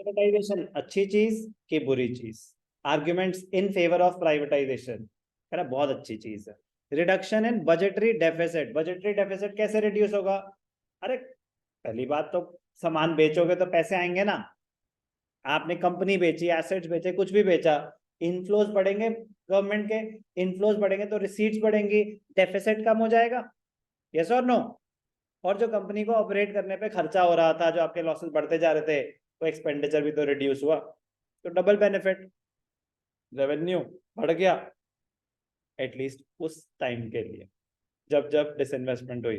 Privatisation अच्छी चीज कि बुरी चीज? Arguments in favour of privatisation, कह रहा बहुत अच्छी चीज है। Reduction in budgetary deficit, budgetary deficit कैसे रिड्यूस होगा? अरे पहली बात तो सामान बेचोगे तो पैसे आएंगे ना। आपने कंपनी बेची, एसेट्स बेचे, कुछ भी बेचा, इनफ्लोज बढ़ेंगे गवर्नमेंट के, इनफ्लोज बढ़ेंगे तो रिसीट्स बढ़ेंगी, डेफिसिट कम हो जाएगा। यस और नो? और जो कंपनी को ऑपरेट करने पे खर्चा हो रहा था, जो आपके लॉसेस बढ़ते जा रहे थे, तो एक्सपेंडिचर भी तो रिड्यूस हुआ, तो डबल बेनिफिट, रेवेन्यू बढ़ गया एटलीस्ट उस टाइम के लिए, जब जब डिसइन्वेस्टमेंट हुई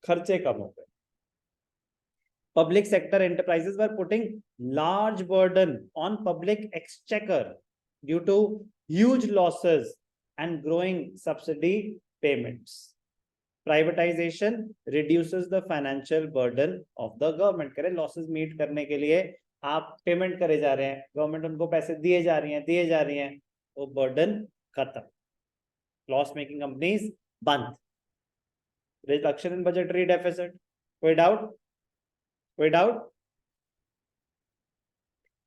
खर्चे कम हो गए। Public sector enterprises were putting large burden on public exchequer due to huge losses and growing subsidy payments. Privatization reduces the financial burden of the government. करे losses meet करने के लिए आप पेमेंट करे जा रहे हैं, गवर्नमेंट उनको पैसे दिए जा रही हैं, वो बर्डन खत्म, लॉस मेकिंग कंपनीज बंद, रिडक्शन इन बजटरी डेफिसिट। कोई डाउट? कोई doubt?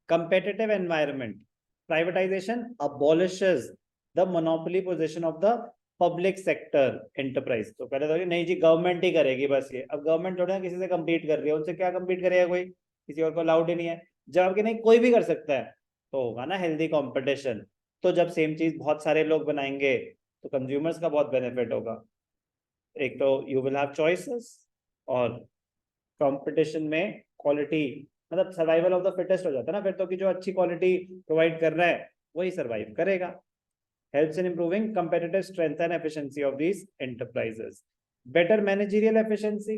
competitive environment, privatization abolishes the monopoly position of the public sector enterprise. तो पहले तो नहीं जी गवर्नमेंट ही करेगी बस ये, अब गवर्नमेंट थोड़ा किसी से compete कर रही है, उनसे क्या compete करेगा कोई, किसी और को अलाउड ही नहीं है। जब कि नहीं कोई भी कर सकता है, तो होगा ना हेल्दी कंपटीशन। तो जब सेम चीज बहुत सारे लोग बनाएंगे तो कंज्यूमर्स का बहुत बेनिफिट होगा। एक तो यू विल हैव चॉइसेस, और कंपटीशन में क्वालिटी, मतलब सर्वाइवल ऑफ द फिटेस्ट हो जाता है ना फिर तो, कि जो अच्छी क्वालिटी प्रोवाइड कर रहा है वही सर्वाइव करेगा। helps in improving competitive strength and efficiency of these enterprises. Better managerial efficiency,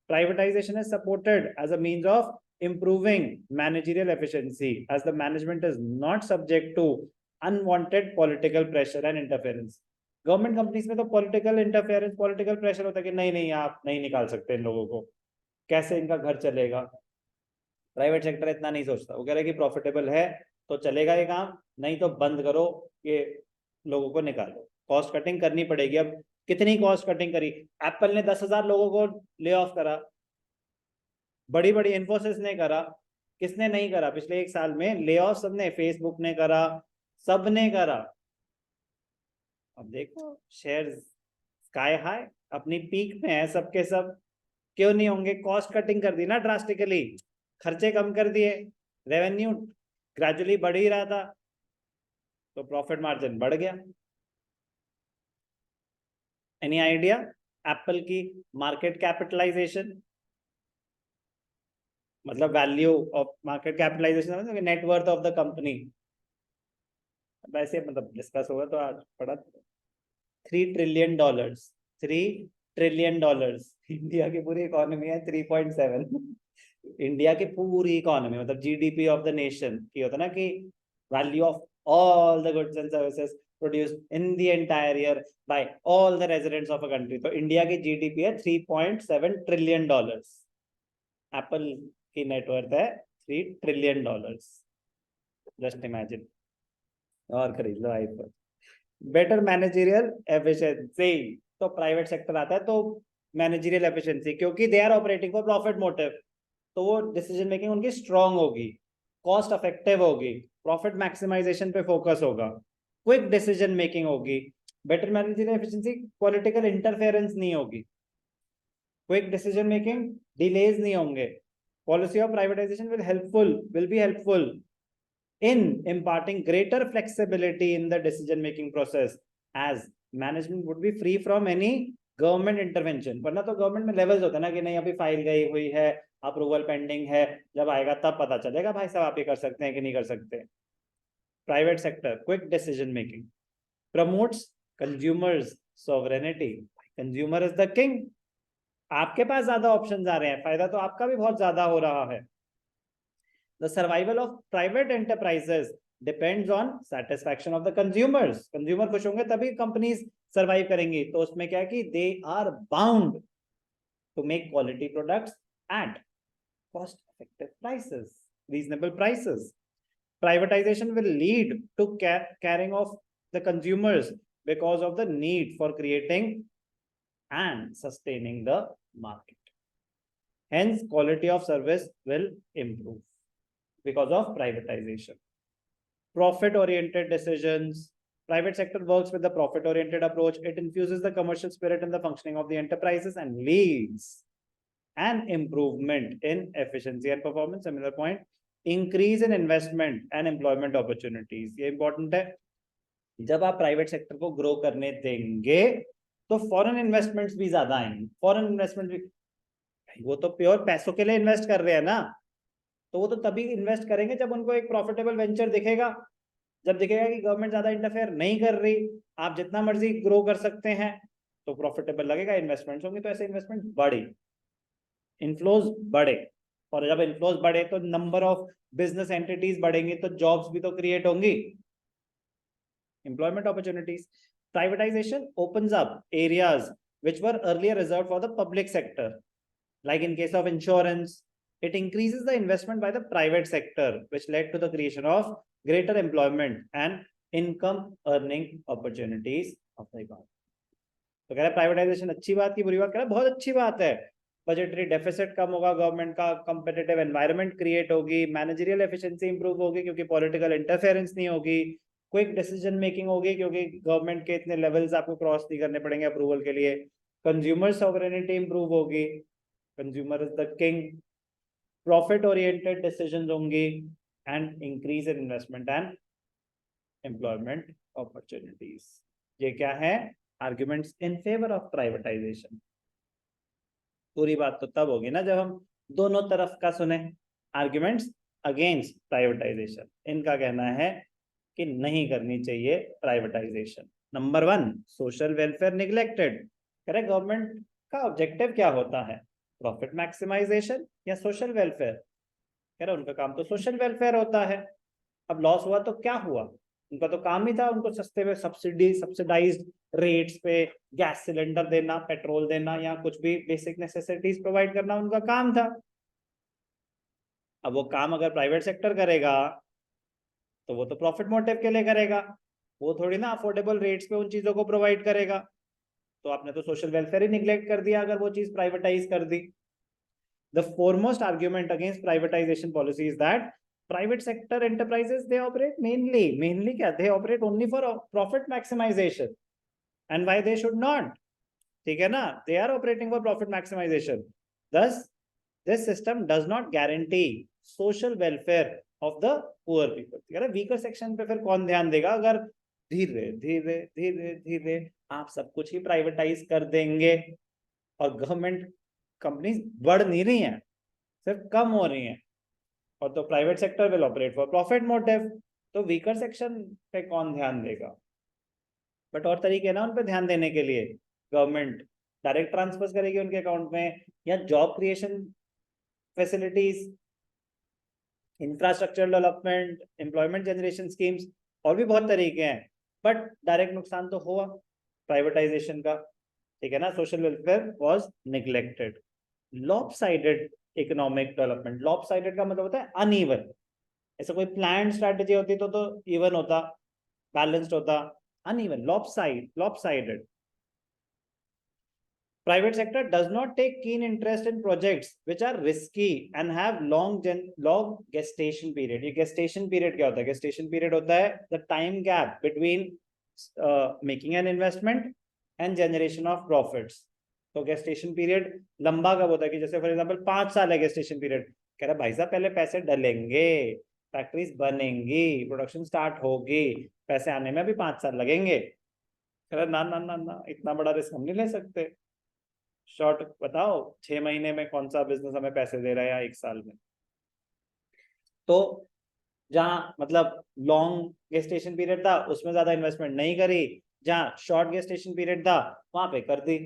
privatization is supported as a means of improving managerial efficiency as the management is not subject to unwanted political pressure and interference. Government companies में तो political interference, political pressure होता है कि नहीं नहीं आप नहीं निकाल सकते इन लोगों को, कैसे इनका घर चलेगा। प्राइवेट सेक्टर इतना नहीं सोचता, वो कह रहा है कि प्रॉफिटेबल है तो चलेगा ये काम, नहीं तो बंद करो, ये लोगों को निकालो, कॉस्ट कटिंग करनी पड़ेगी। अब कितनी कॉस्ट कटिंग करी? एप्पल ने 10,000 लोगों को ले ऑफ करा, बड़ी बड़ी इन्फोसिस ने करा, किसने नहीं करा पिछले एक साल में ले ऑफ? सबने, फेसबुक ने करा, सबने करा। अब देखो शेयर स्काई हाई, अपनी पीक में है सबके सब, क्यों नहीं होंगे? कॉस्ट कटिंग कर दी ना ड्रास्टिकली, खर्चे कम कर दिए, रेवेन्यू ग्रेजुअली बढ़ ही रहा था, तो प्रॉफिट मार्जिन बढ़ गया। एनी आइडिया एप्पल की मार्केट कैपिटलाइजेशन, मतलब वैल्यू ऑफ मार्केट कैपिटलाइजेशन, मतलब नेटवर्थ ऑफ द कंपनी, वैसे मतलब डिस्कस होगा तो आज पढ़ा, $3 ट्रिलियन, $3 ट्रिलियन। इंडिया की पूरी इकोनॉमी है 3.7, इंडिया की पूरी इकोनॉमी मतलब जीडीपी ऑफ द नेशन की होता है ना, कि value of all the goods and services produced in the entire year by all the residents of a country, तो इंडिया की जीडीपी है $3.7 ट्रिलियन, एप्पल की नेटवर्थ है $3 ट्रिलियन। जस्ट इमेजिन, और खरीद लो आईफोन। बेटर मैनेजरियल एफिशिएंसी, तो private sector आता है तो मैनेजरियल एफिशिएंसी, क्योंकि they are operating for profit motive, तो वो डिसीजन मेकिंग उनकी स्ट्रांग होगी, कॉस्ट इफेक्टिव होगी, प्रॉफिट मैक्सिमाइजेशन पे फोकस होगा, क्विक डिसीजन मेकिंग होगी। Better managerial efficiency, political interference नहीं होगी, क्विक डिसीजन मेकिंग, डिलेज नहीं होंगे। Policy of privatisation will be helpful in imparting greater flexibility in the decision making process as management would be free from any government intervention। वरना तो government में levels होता है ना, कि नहीं अभी फाइल गई हुई है, अप्रूवल पेंडिंग है, जब आएगा तब पता चलेगा भाई साहब आप ये कर सकते हैं कि नहीं कर सकते। Private sector quick decision making, promotes consumers sovereignty, consumer is the king, आपके पास ज्यादा ऑप्शंस आ रहे हैं, फायदा तो आपका भी बहुत ज्यादा हो रहा है। The survival of private enterprises depends on satisfaction of the consumers। Consumer खुश होंगे तभी कंपनीज सरवाइव करेंगी, तो उसमें क्या है कि they are bound to make quality products at cost effective prices, reasonable prices। Privatization will lead to carrying of the consumers because of the need for creating and sustaining the market, hence quality of service will improve। because of privatization. Profit oriented decisions. Private sector works with the profit oriented approach. It infuses the commercial spirit in the functioning of the enterprises and leads an improvement in efficiency and performance. Similar point, increase in investment and employment opportunities. ये important है. जब आप private sector को grow करने देंगे तो foreign investments भी ज्यादा आएंगे. फॉरेन इन्वेस्टमेंट भी, वो तो प्योर पैसों के लिए इन्वेस्ट कर रहे हैं ना, तो वो तो तभी इन्वेस्ट करेंगे जब उनको एक प्रॉफिटेबल वेंचर दिखेगा. जब दिखेगा कि गवर्नमेंट ज्यादा इंटरफेयर नहीं कर रही, आप जितना मर्जी ग्रो कर सकते हैं, तो प्रॉफिटेबल लगेगा, इन्वेस्टमेंट्स होंगे, तो ऐसे इन्वेस्टमेंट बढ़े, इनफ्लोज बढ़े. और जब इनफ्लोज बढ़े तो नंबर ऑफ बिजनेस एंटिटीज बढ़ेंगी, तो जॉब्स भी तो क्रिएट होंगी, employment opportunities. Privatization opens up areas which were earlier reserved for the public sector. Like in case of insurance, it increases the investment by the private sector, which led to the creation of greater employment and income earning opportunities of the economy. तो कह रहे privatisation अच्छी बात की बुरी बात, कह रहे बहुत अच्छी बात है. बजटरी डेफिसिट कम होगा, गवर्नमेंट का कंपेटिटिव एनवायरनमेंट क्रिएट होगी, मैनेजरियल एफिशिएंसी इंप्रूव होगी क्योंकि पॉलिटिकल इंटरफेरेंस नहीं होगी, क्विक डिसीजन मेकिंग होगी क्योंकि गवर्नमेंट के इतने लेवल्स आपको क्रॉस नहीं करने पड़ेंगे अप्रूवल के लिए, कंज्यूमर सॉवरेनिटी इंप्रूव होगी, consumer is the king, profit oriented decisions होंगी, and increase in investment and employment opportunities. ये क्या है? Arguments in favour of privatisation. पूरी बात तो तब होगी ना जब हम दोनों तरफ का सुने. आर्ग्यूमेंट्स अगेंस्ट प्राइवेटाइजेशन, इनका कहना है कि नहीं करनी चाहिए privatisation. Number 1, social welfare neglected. Correct, government का ऑब्जेक्टिव क्या होता है? प्रॉफिट मैक्सिमाइजेशन या सोशल वेलफेयर? कह रहे उनका काम तो सोशल वेलफेयर होता है. अब लॉस हुआ तो क्या हुआ? उनका तो काम ही था उनको सस्ते में सब्सिडाइज्ड रेट्स पे गैस सिलेंडर देना, पेट्रोल देना, या कुछ भी बेसिक नेसेसिटीज प्रोवाइड करना उनका काम था. अब वो काम अगर प्राइवेट सेक्टर करेगा तो वो तो प्रॉफिट मोटिव के लिए करेगा, वो थोड़ी ना अफोर्डेबल रेट्स पे उन चीजों को प्रोवाइड करेगा. तो आपने तो सोशल वेलफेयर ही निग्लेक्ट कर दिया अगर वो चीज प्राइवेटाइज कर दी. The foremost argument against privatisation policy is that private sector enterprises they operate mainly क्या, they operate only for profit maximisation. And why they should not? ठीक है ना, they are operating for profit maximisation. thus this system does not guarantee social welfare of the poor people. Weaker section पे फिर कौन ध्यान देगा अगर धीरे धीरे धीरे धीरे आप सब कुछ ही प्राइवेटाइज कर देंगे और गवर्नमेंट कंपनीज बढ़ नहीं रही हैं, सिर्फ कम हो रही हैं, और तो private sector will operate for profit motive. तो वीकर सेक्शन पे कौन ध्यान देगा? बट और तरीके ना उन पे ध्यान देने के लिए. गवर्नमेंट डायरेक्ट ट्रांसफर करेगी उनके अकाउंट में, या job creation facilities, infrastructure development, employment generation schemes, और भी बहुत तरीके हैं. बट डायरेक्ट नुकसान तो हुआ प्राइवेटाइजेशन का. ठीक है ना, social welfare was neglected. Lopsided economic development. Lopsided का मतलब होता है अनइवन. ऐसा कोई प्लान स्ट्रेटेजी होती तो इवन होता, बैलेंस्ड होता. Uneven, lopsided. Private sector does not take keen interest in projects which are risky and have long gestation period. ये gestation period क्या होता है? Gestation period होता है the time gap between making an investment and generation of profits. तो gestation period लंबा कब होता है कि जैसे फॉर एग्जांपल 5 साल है gestation period. कह रहा भाई साहब पहले पैसे डलेंगे, फैक्ट्रीज बनेंगी, प्रोडक्शन स्टार्ट होगी, पैसे आने में भी 5 साल लगेंगे. कह रहा ना ना ना ना, इतना बड़ा रिस्क हम नहीं ले सकते. शॉर्ट बताओ, 6 महीने में कौन सा बिजनेस हमें पैसे दे रहा है, या 1 साल में? तो जहां मतलब लॉन्ग गेस्टेशन पीरियड था उसमें ज्यादा इन्वेस्टमेंट नहीं करी, जहां शॉर्ट गेस्टेशन पीरियड था वहां पे कर दी.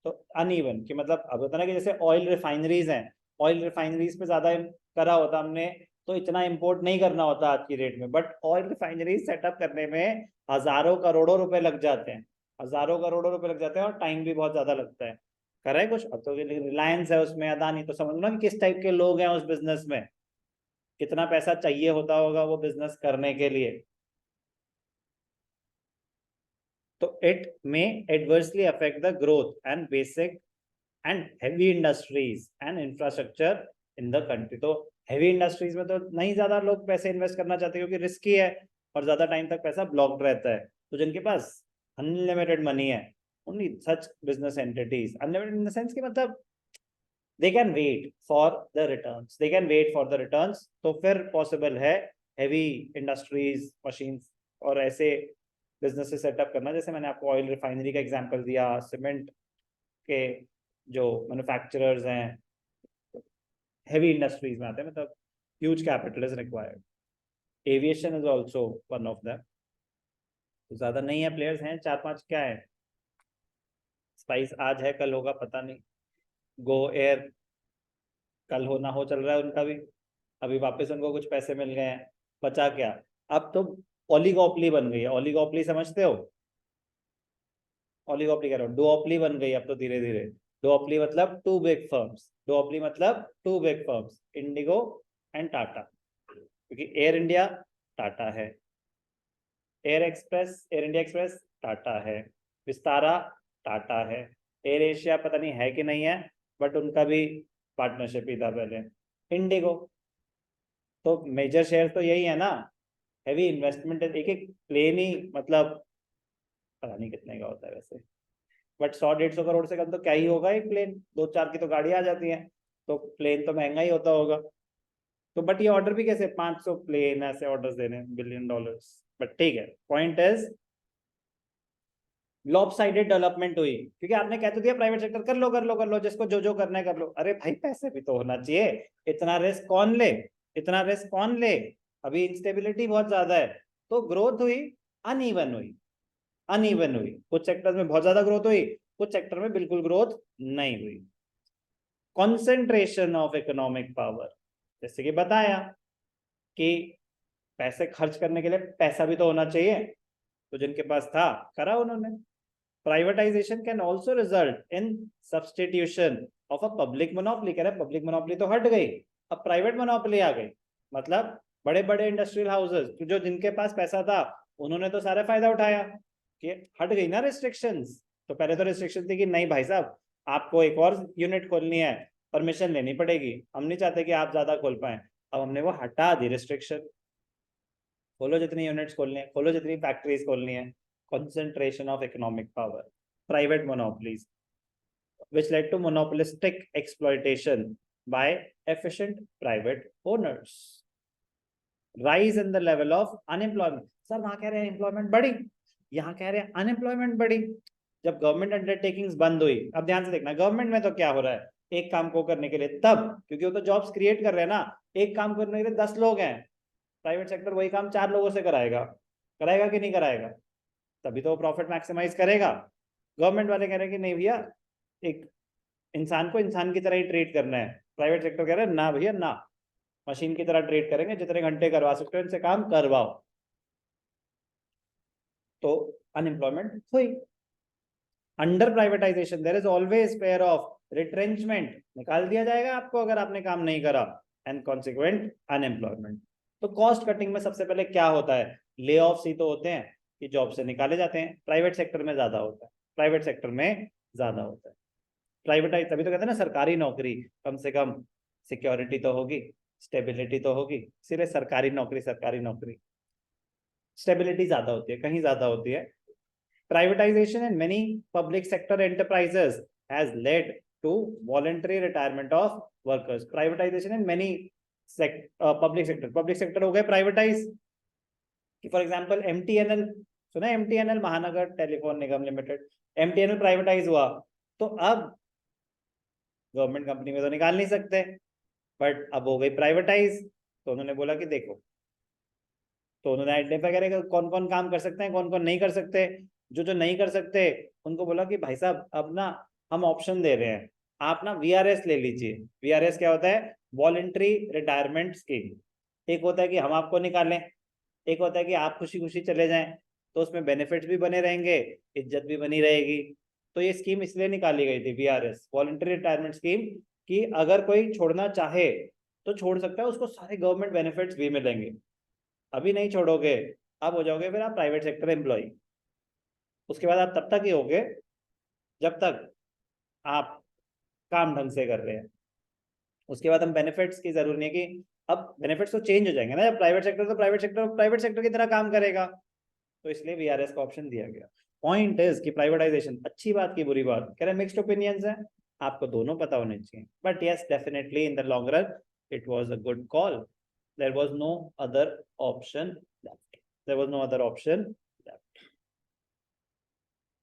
तो अनइवन कि मतलब अब होता ना कि जैसे ऑयल रिफाइनरीज हैं, ऑयल रिफाइनरीज पे ज्यादा करा होता हमने तो इतना इंपोर्ट नहीं करना होता आज की रेट में. बट ऑयल रिफाइनरीज सेटअप करने में हजारों करोड़ों रुपए लग जाते हैं, हजारों करोड़ों रुपए लग जाते हैं, और टाइम भी बहुत ज्यादा लगता है. कर है कुछ. अब तो रिलायंस है उसमें, अदानी, तो समझ लो कि किस टाइप के लोग हैं उस बिजनेस में, कितना पैसा चाहिए होता होगा वो बिजनेस करने के लिए. तो it may adversely affect the growth and basic and heavy industries and infrastructure in the country. तो हैवी इंडस्ट्रीज में तो नहीं ज्यादा लोग पैसे इन्वेस्ट करना चाहते क्योंकि रिस्की है और ज्यादा टाइम तक पैसा ब्लॉक्ड रहता है। तो जिनके पास अनलिमिटेड मनी है, only such business entities, unlimited in the sense कि मतलब they can wait for the returns, they can wait for the returns, तो फिर पॉसिबल है हैवी इंडस्ट्रीज, मशीन्स और ऐसे बिजनेस सेटअप करना। जैसे मैंने आपको ऑयल रिफाइनरी का एग्जांपल दिया, सीमेंट के जो मैन्युफैक्चरर्स हैं हेवी इंडस्ट्रीज में आते हैं, मतलब huge capital is required. Aviation is also one of them. तो ज्यादा नहीं है, प्लेयर्स हैं 4-5, क्या है, स्पाइस आज है कल होगा पता नहीं, गो एयर कल हो ना हो चल रहा है उनका भी, अभी वापस उनको कुछ पैसे मिल गए हैं, बचा क्या। अब तो ओलिगोपली बन गई है, ओलिगोपली समझते हो, ओलिगोपली कह रहा हूँ, डुओपली बन गई अब तो धीरे धीरे। डुओपली मतलब टू बिग फर्म्स, डुओपली मतलब two big firms, IndiGo and Tata, क्योंकि एयर इंडिया टाटा है, Air Express, Air India Express Tata है, विस्तारा टाटा है, एयर एशिया पता नहीं है कि नहीं है, बट उनका भी पार्टनरशिप ही था पहले, इंडिगो। तो मेजर शेयर तो यही है ना, हैवी इन्वेस्टमेंट, एक एक प्लेन ही मतलब पता नहीं कितने का होता है वैसे, बट 100-150 करोड़ से कम तो क्या ही होगा एक प्लेन, 2-4 की तो गाड़ी आ जाती है, तो प्लेन तो महंगा ही होता होगा। तो बट ये ऑर्डर भी कैसे 500 प्लेन ऐसे ऑर्डर्स देने, $1 बिलियन, बट ठीक है, पॉइंट इज लॉपसाइडेड डेवलपमेंट हुई, क्योंकि आपने कह तो दिया प्राइवेट सेक्टर कर लो कर लो कर लो, जिसको जो जो करना है कर लो। अरे भाई पैसे भी तो होना चाहिए, इतना रिस्क कौन ले, इतना रिस्क कौन ले, अभी इंस्टेबिलिटी बहुत ज्यादा है। तो ग्रोथ हुई, अनइवन हुई, अनइवन हुई, कुछ सेक्टर्स में बहुत ज्यादा ग्रोथ हुई, कुछ सेक्टर में बिल्कुल ग्रोथ नहीं हुई। कॉन्सेंट्रेशन ऑफ इकोनॉमिक पावर, जैसे कि बताया कि पैसे खर्च करने के लिए पैसा भी तो होना चाहिए, तो जिनके पास था करा उन्होंने। Privatisation can also result in substitution of a public monopoly, कह रहे पब्लिक मोनोपोली तो हट गई, अब प्राइवेट मोनोपोली आ गई, मतलब बड़े बड़े इंडस्ट्रियल हाउसेस जो जिनके पास पैसा था उन्होंने तो सारा फायदा उठाया, कि हट गई ना रिस्ट्रिक्शंस। तो पहले तो रिस्ट्रिक्शन थी कि नहीं भाई साहब आपको एक और यूनिट खोलनी है, परमिशन लेनी पड़ेगी, हम नहीं चाहते कि आप ज्यादा खोल पाए। अब हमने वो हटा दी रिस्ट्रिक्शन, खोलो जितनी यूनिट्स खोलनी है, खोलो जितनी फैक्ट्रीज खोलनी है। concentration of economic power, private monopolies, which led to monopolistic exploitation by efficient private owners. Rise in the level of unemployment, sir वहां कह रहे हैं एम्प्लॉयमेंट बढ़ी, यहाँ कह रहे हैं अनएम्प्लॉयमेंट बढ़ी। जब गवर्नमेंट अंडरटेकिंग्स बंद हुई, अब ध्यान से देखना गवर्नमेंट में तो क्या हो रहा है, एक काम को करने के लिए तब, क्योंकि वो तो जॉब्स क्रिएट कर रहे हैं ना, एक काम करने के लिए 10 लोग हैं, प्राइवेट सेक्टर वही काम 4 लोगों से कराएगा, कराएगा कि नहीं कराएगा, तभी तो प्रॉफिट मैक्सिमाइज करेगा। गवर्नमेंट वाले कह रहे हैं कि नहीं भैया एक इंसान को इंसान की तरह ही ट्रीट करना है, प्राइवेट सेक्टर कह रहे हैं ना भैया ना, मशीन की तरह ट्रीट करेंगे, जितने घंटे करवा सकते हो इनसे काम करवाओ। तो अनएम्प्लॉयमेंट हुई। Under privatisation there is always fear of retrenchment, निकाल दिया जाएगा आपको अगर आपने काम नहीं करा, एंड कॉन्सिक्वेंट अनएम्प्लॉयमेंट। तो कॉस्ट कटिंग में सबसे पहले क्या होता है, ले ऑफ ही तो होते हैं कि जॉब से निकाले जाते हैं, प्राइवेट सेक्टर में ज्यादा होता है, प्राइवेट सेक्टर में ज्यादा होता है। प्राइवेटाइज तभी तो कहते हैं ना सरकारी नौकरी कम से कम सिक्योरिटी तो होगी, स्टेबिलिटी तो होगी, सिर्फ सरकारी नौकरी, सरकारी नौकरी स्टेबिलिटी ज्यादा होती है, कहीं ज्यादा होती है। Privatization in many public sector enterprises has led to voluntary retirement of workers. Privatization in many public sector हो गए प्राइवेटाइज, कि फॉर एग्जांपल MTNL सुना, MTNL महानगर टेलीफोन निगम लिमिटेड, MTNL प्राइवेटाइज हुआ, तो अब गवर्नमेंट कंपनी में तो निकाल नहीं सकते, बट अब हो गई प्राइवेटाइज, तो उन्होंने बोला कि देखो, तो उन्होंने आइडेंटिफाई करेगा कौन कौन काम कर सकते हैं, कौन कौन नहीं कर सकते, जो जो नहीं कर सकते उनको बोला कि भाई साहब अब ना हम ऑप्शन दे रहे हैं, आप ना VRS ले लीजिए। VRS क्या होता है, वॉलेंट्री रिटायरमेंट स्कीम। एक होता है कि हम आपको निकालें, एक होता है कि आप खुशी खुशी चले जाएं, तो उसमें बेनिफिट्स भी बने रहेंगे, इज्जत भी बनी रहेगी। तो ये स्कीम इसलिए निकाली गई थी VRS, वॉलेंट्री रिटायरमेंट स्कीम, कि अगर कोई छोड़ना चाहे तो छोड़ सकता है, उसको सारे गवर्नमेंट बेनिफिट्स भी मिलेंगे। अभी नहीं छोड़ोगे, अब हो जाओगे फिर आप प्राइवेट सेक्टर एम्प्लॉय, उसके बाद आप तब तक ही होगे जब तक आप काम ढंग से कर रहे हैं, उसके बाद हम बेनिफिट्स की जरूरत नहीं है कि अब बेनिफिट्स तो चेंज हो जाएंगे ना, जब प्राइवेट सेक्टर तो प्राइवेट सेक्टर की तरह काम करेगा, तो इसलिए वीआरएस का ऑप्शन दिया गया। पॉइंट इज कि प्राइवेटाइजेशन अच्छी बात की बुरी बात, कह रहे मिक्स्ड ओपिनियंस है, आपको दोनों पता होने चाहिए, but yes definitely in the long run it was a good call, there was no other option, there was no other option